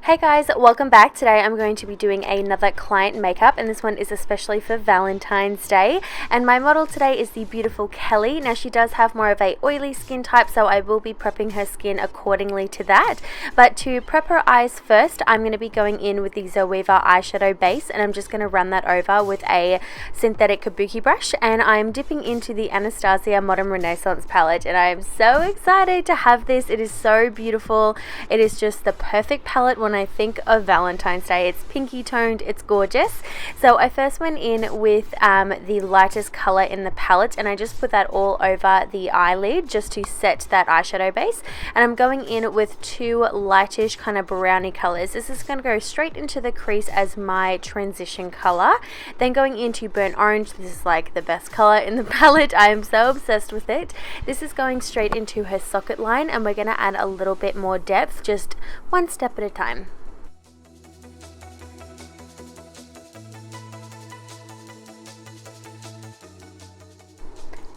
Hey guys, welcome back. Today I'm going to be doing another client makeup, and this one is especially for Valentine's Day. And my model today is the beautiful Kelly. Now she does have more of a oily skin type, so I will be prepping her skin accordingly to that. But to prep her eyes first, I'm going to be going in with the Zoeva eyeshadow base, and I'm just going to run that over with a synthetic kabuki brush. And I'm dipping into the Anastasia Modern Renaissance palette, and I am so excited to have this. It is so beautiful. It is just the perfect palette when I think of Valentine's Day. It's pinky toned, it's gorgeous. So I first went in with the lightest color in the palette, and I just put that all over the eyelid just to set that eyeshadow base. And I'm going in with two lightish kind of brownie colors. This is going to go straight into the crease as my transition color. Then going into burnt orange. This is like the best color in the palette. I am so obsessed with it. This is going straight into her socket line, and we're going to add a little bit more depth, just one step at a time.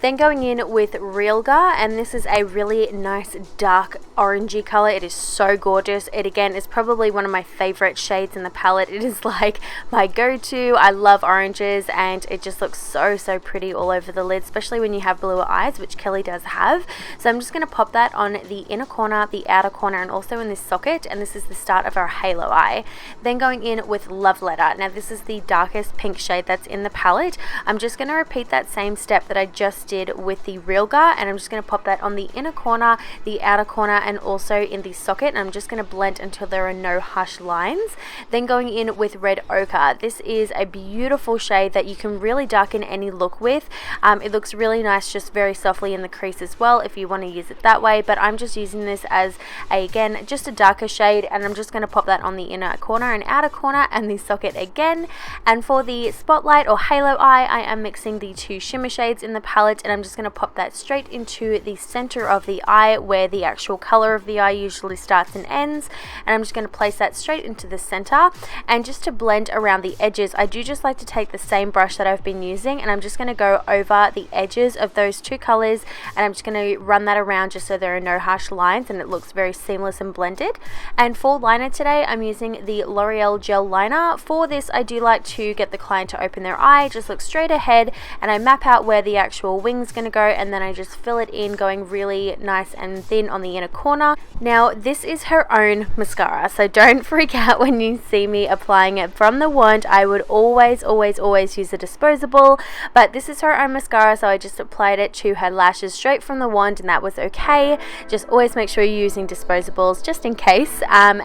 Then going in with Realgar, and this is a really nice dark orangey color. It is so gorgeous. It again is probably one of my favorite shades in the palette. It is like my go-to. I love oranges, and it just looks so pretty all over the lid, especially when you have bluer eyes, which Kelly does have. So I'm just going to pop that on the inner corner, the outer corner, and also in this socket, and this is the start of our halo eye. Then going in with Love Letter. Now this is the darkest pink shade that's in the palette. I'm just going to repeat that same step that I just did with the Realgar, and I'm just going to pop that on the inner corner, the outer corner, and also in the socket, and I'm just going to blend until there are no harsh lines. Then going in with Red Ochre. This is a beautiful shade that you can really darken any look with. It looks really nice just very softly in the crease as well if you want to use it that way, but I'm just using this as again just a darker shade, and I'm just going to pop that on the inner corner and outer corner and the socket again. And for the spotlight or halo eye, I am mixing the two shimmer shades in the palette, and I'm just going to pop that straight into the center of the eye where the actual color of the eye usually starts and ends, and I'm just going to place that straight into the center. And just to blend around the edges, I do just like to take the same brush that I've been using, and I'm just going to go over the edges of those two colors, and I'm just going to run that around just so there are no harsh lines and it looks very seamless and blended. And for liner today, I'm using the Loreal gel liner. For this, I do like to get the client to open their eye, just look straight ahead, and I map out where the actual wing's going to go, and then I just fill it in, going really nice and thin on the inner corner. Now this is her own mascara, so don't freak out when you see me applying it from the wand. I would always use a disposable, but this is her own mascara, so I just applied it to her lashes straight from the wand, and that was okay. Just always make sure you're using disposables just in case. And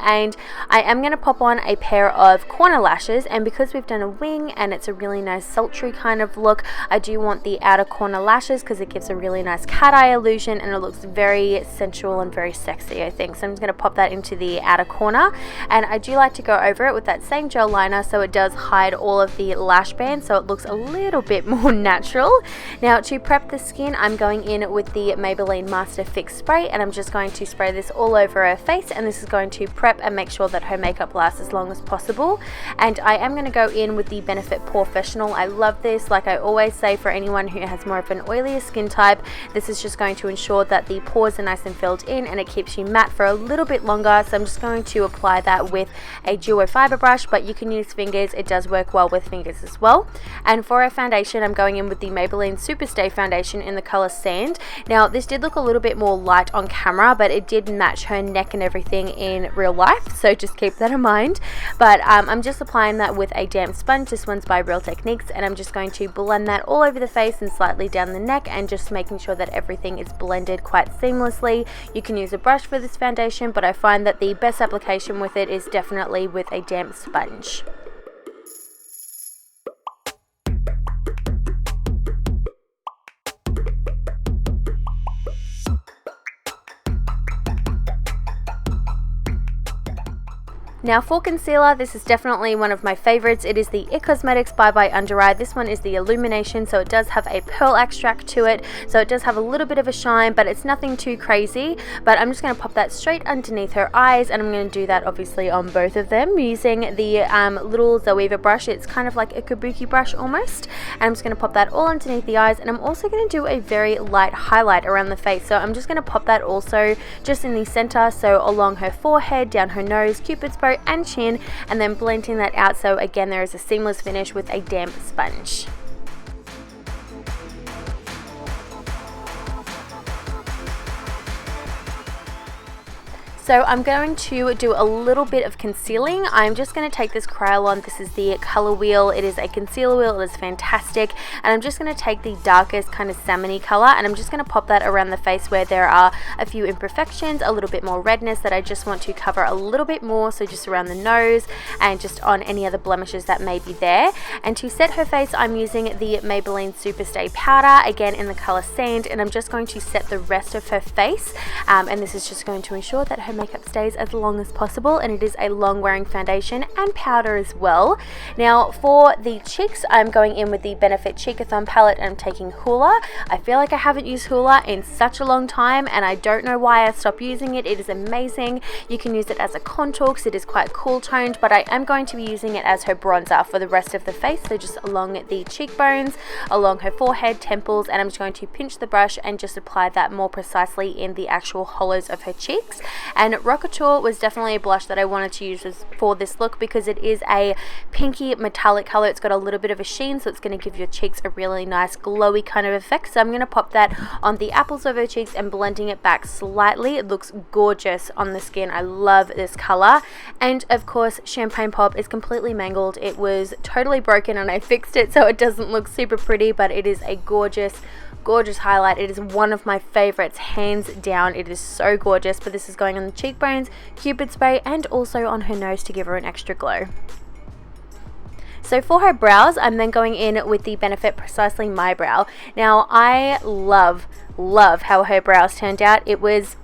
I am going to pop on a pair of corner lashes, and because we've done a wing and it's a really nice sultry kind of look, I do want the outer corner lashes because it gives a really nice cat eye illusion, and it looks very sensual and very sexy, I think. So I'm just going to pop that into the outer corner, and I do like to go over it with that same gel liner so it does hide all of the lash bands, so it looks a little bit more natural. Now to prep the skin, I'm going in with the Maybelline Master Fix Spray, and I'm just going to spray this all over her face, and this is going to prep and make sure that her makeup lasts as long as possible. And I am going to go in with the BENFIT Porefessional. I love this. Like I always say, for anyone who has more of an oilier skin type, this is just going to ensure that the pores are nice and filled in, and it keeps you matte for a little bit longer. So I'm just going to apply that with a duo fiber brush, but you can use fingers. It does work well with fingers as well. And for our foundation, I'm going in with the Maybelline SUPERSTAY foundation in the color Sand. Now this did look a little bit more light on camera, but it did match her neck and everything in real life, so just keep that in mind. But I'm just applying that with a damp sponge. This one's by Real Techniques, and I'm just going to blend that all over the face and slightly down the neck, and just making sure that everything is blended quite seamlessly. You can use a brush for this foundation, but I find that the best application with it is definitely with a damp sponge. Now for concealer, this is definitely one of my favorites. It is the It Cosmetics by Undereye. This one is the Illumination, so it does have a pearl extract to it, so it does have a little bit of a shine, but it's nothing too crazy. But I'm just going to pop that straight underneath her eyes, and I'm going to do that obviously on both of them using the little Zoeva brush. It's kind of like a kabuki brush almost, and I'm just going to pop that all underneath the eyes. And I'm also going to do a very light highlight around the face, so I'm just going to pop that also just in the center, so along her forehead, down her nose, cupid's bow, throat and chin, and then blending that out so again there is a seamless finish with a damp sponge. So I'm going to do a little bit of concealing. I'm just going to take this Kryolan. This is the color wheel. It is a concealer wheel. It is fantastic. And I'm just going to take the darkest kind of salmony color, and I'm just going to pop that around the face where there are a few imperfections, a little bit more redness that I just want to cover a little bit more. So just around the nose and just on any other blemishes that may be there. And to set her face, I'm using the Maybelline SUPERSTAY powder, again in the color Sand, and I'm just going to set the rest of her face. And this is just going to ensure that her makeup stays as long as possible, and it is a long wearing foundation and powder as well. Now for the cheeks, I'm going in with the Benefit Cheekathon palette, and I'm taking Hoola. I feel like I haven't used Hoola in such a long time, and I don't know why I stopped using it. It is amazing. You can use it as a contour because it is quite cool toned, but I am going to be using it as her bronzer for the rest of the face, so just along the cheekbones, along her forehead, temples, and I'm just going to pinch the brush and just apply that more precisely in the actual hollows of her cheeks. And ROCKETEUR was definitely a blush that I wanted to use for this look because it is a pinky metallic color. It's got a little bit of a sheen, so it's going to give your cheeks a really nice glowy kind of effect. So I'm going to pop that on the apples of her cheeks and blending it back slightly. It looks gorgeous on the skin. I love this color. And of course, Champagne Pop is completely mangled. It was totally broken and I fixed it so it doesn't look super pretty, but it is a gorgeous highlight. It is one of my favorites, hands down. It is so gorgeous, but this is going on the cheekbones, Cupid spray, and also on her nose to give her an extra glow. So for her brows, I'm then going in with the Benefit Precisely My Brow. Now I love how her brows turned out. It was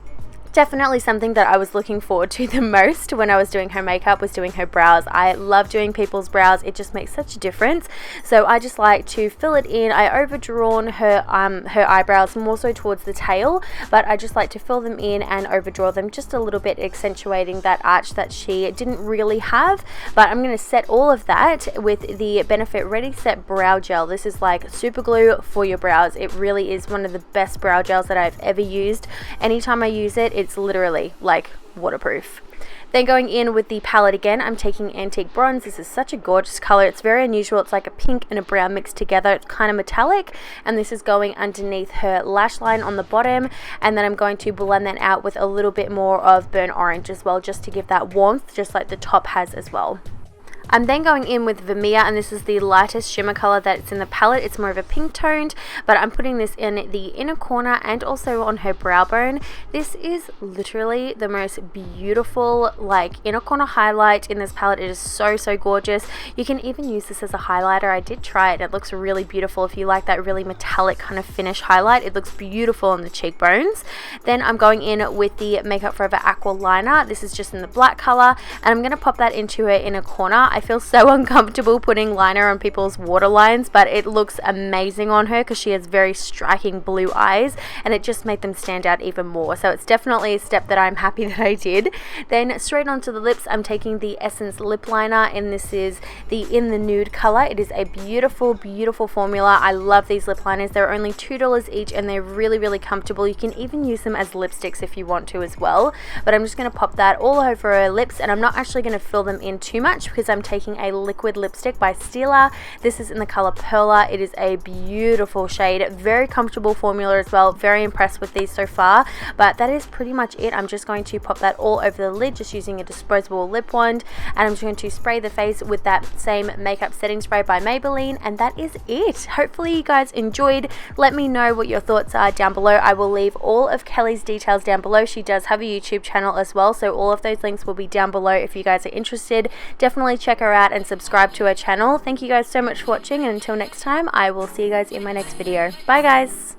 definitely something that I was looking forward to the most when I was doing her makeup, was doing her brows. I love doing people's brows. It just makes such a difference. So I just like to fill it in. I overdrawn her eyebrows more so towards the tail, but I just like to fill them in and overdraw them just a little bit, accentuating that arch that she didn't really have. But I'm going to set all of that with the Benefit Ready Set Brow Gel. This is like super glue for your brows. It really is one of the best brow gels that I've ever used. Anytime I use it, it's literally like waterproof. Then going in with the palette again, I'm taking Antique Bronze. This is such a gorgeous color. It's very unusual. It's like a pink and a brown mixed together. It's kind of metallic, and this is going underneath her lash line on the bottom, and then I'm going to blend that out with a little bit more of burnt orange as well, just to give that warmth, just like the top has as well. I'm then going in with Veemeer, and this is the lightest shimmer color that's in the palette. It's more of a pink toned, but I'm putting this in the inner corner and also on her brow bone. This is literally the most beautiful like inner corner highlight in this palette. It is so gorgeous. You can even use this as a highlighter. I did try it. It looks really beautiful. If you like that really metallic kind of finish highlight, it looks beautiful on the cheekbones. Then I'm going in with the Makeup Forever Aqua liner. This is just in the black color, and I'm going to pop that into her inner corner. I feel so uncomfortable putting liner on people's waterlines, but it looks amazing on her because she has very striking blue eyes, and it just made them stand out even more. So it's definitely a step that I'm happy that I did. Then straight onto the lips, I'm taking the Essence lip liner, and this is the In the Nude color. It is a beautiful formula. I love these lip liners. They're only $2 each, and they're really comfortable. You can even use them as lipsticks if you want to as well, but I'm just going to pop that all over her lips, and I'm not actually going to fill them in too much because I'm taking a liquid lipstick by Stila. This is in the color Pearla. It is a beautiful shade, very comfortable formula as well. Very impressed with these so far, but that is pretty much it. I'm just going to pop that all over the lid just using a disposable lip wand, and I'm just going to spray the face with that same makeup setting spray by Maybelline, and that is it. Hopefully you guys enjoyed. Let me know what your thoughts are down below. I will leave all of Kelly's details down below. She does have a YouTube channel as well, so all of those links will be down below if you guys are interested. Definitely check her out and subscribe to her channel. Thank you guys so much for watching, and until next time, I will see you guys in my next video. Bye guys!